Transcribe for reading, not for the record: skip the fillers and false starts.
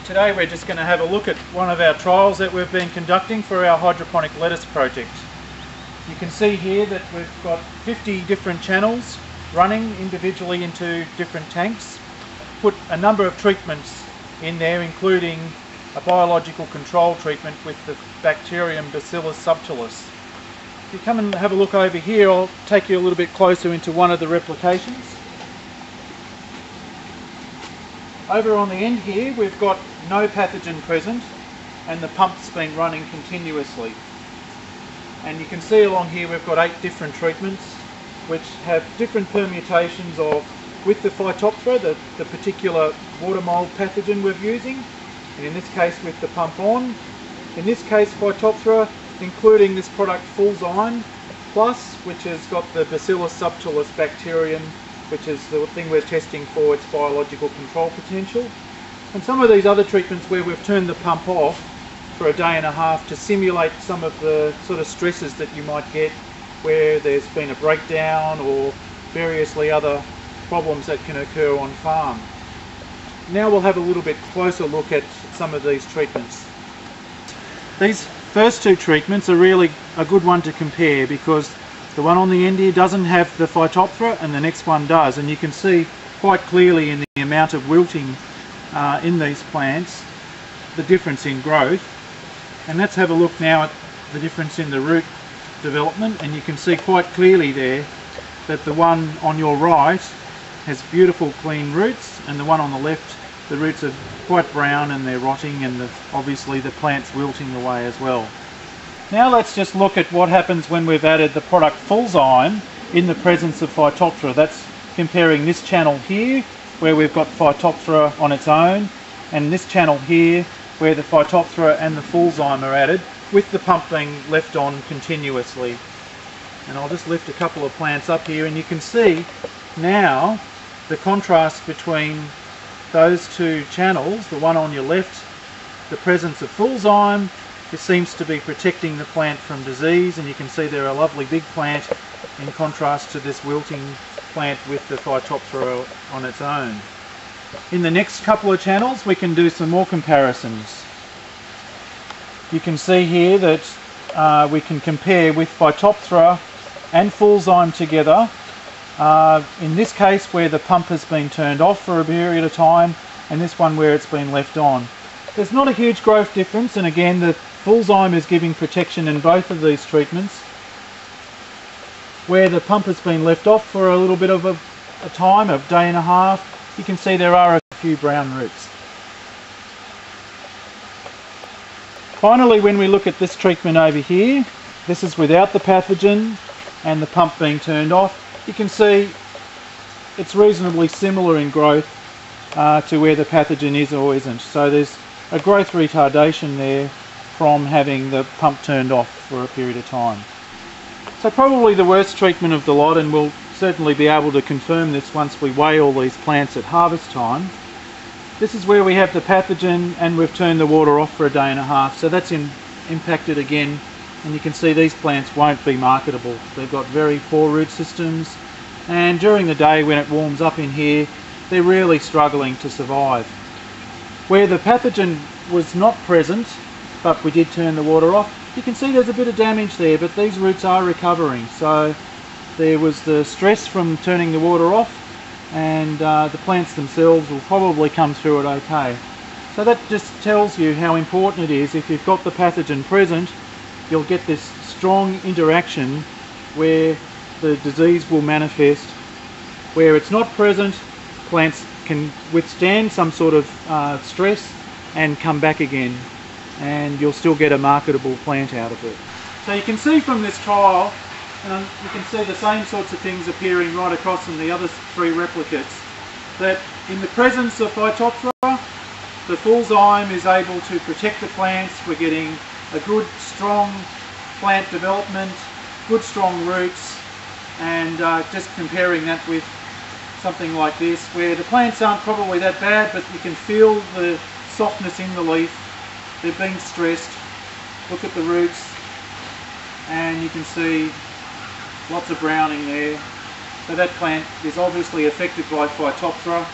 Today we're just going to have a look at one of our trials that we've been conducting for our hydroponic lettuce project. You can see here that we've got 50 different channels running individually into different tanks. Put a number of treatments in there, including a biological control treatment with the bacterium Bacillus subtilis. If you come and have a look over here, I'll take you a little bit closer into one of the replications. Over on the end here we've got no pathogen present and the pump's been running continuously. And you can see along here we've got 8 different treatments which have different permutations of, with the Phytophthora, the particular water mould pathogen we're using, and in this case with the pump on. In this case Phytophthora, including this product Fullzyme Plus, which has got the Bacillus subtilis bacterium, which is the thing we're testing for its biological control potential. And some of these other treatments where we've turned the pump off for a day and a half to simulate some of the sort of stresses that you might get where there's been a breakdown or variously other problems that can occur on farm. Now we'll have a little bit closer look at some of these treatments. These first 2 treatments are really a good one to compare because the one on the end here doesn't have the Phytophthora and the next one does, and you can see quite clearly in the amount of wilting in these plants the difference in growth. And let's have a look now at the difference in the root development, and you can see quite clearly there that the one on your right has beautiful clean roots and the one on the left, the roots are quite brown and they're rotting, and obviously the plant's wilting away as well. Now let's just look at what happens when we've added the product Fullzyme in the presence of Phytophthora. That's comparing this channel here where we've got Phytophthora on its own, and this channel here where the Phytophthora and the Fullzyme are added with the pump being left on continuously. And I'll just lift a couple of plants up here and you can see now the contrast between those 2 channels. The one on your left, the presence of Fullzyme, it seems to be protecting the plant from disease, and you can see they're a lovely big plant in contrast to this wilting plant with the Phytophthora on its own. In the next couple of channels we can do some more comparisons. You can see here that we can compare with Phytophthora and Fullzyme together. In this case where the pump has been turned off for a period of time, and this one where it's been left on. There's not a huge growth difference, and again the Fullzyme is giving protection in both of these treatments. Where the pump has been left off for a little bit of a time, a day and a half, you can see there are a few brown roots. Finally, when we look at this treatment over here, this is without the pathogen and the pump being turned off. You can see it's reasonably similar in growth to where the pathogen is or isn't. So there's a growth retardation there from having the pump turned off for a period of time. So probably the worst treatment of the lot, and we'll certainly be able to confirm this once we weigh all these plants at harvest time. This is where we have the pathogen and we've turned the water off for a day and a half, so that's impacted again, and you can see these plants won't be marketable. They've got very poor root systems, and during the day when it warms up in here they're really struggling to survive. Where the pathogen was not present but we did turn the water off, you can see there's a bit of damage there, but these roots are recovering. So there was the stress from turning the water off, and the plants themselves will probably come through it okay. So that just tells you how important it is. If you've got the pathogen present, you'll get this strong interaction where the disease will manifest. Where it's not present, plants can withstand some sort of stress and come back again, and you'll still get a marketable plant out of it. So you can see from this trial, you can see the same sorts of things appearing right across in the other 3 replicates, that in the presence of Phytophthora, the Fullzyme is able to protect the plants. We're getting a good strong plant development, good strong roots, and just comparing that with something like this where the plants aren't probably that bad, but you can feel the softness in the leaf. They're being stressed. Look at the roots and you can see lots of browning there. So that plant is obviously affected by Phytophthora.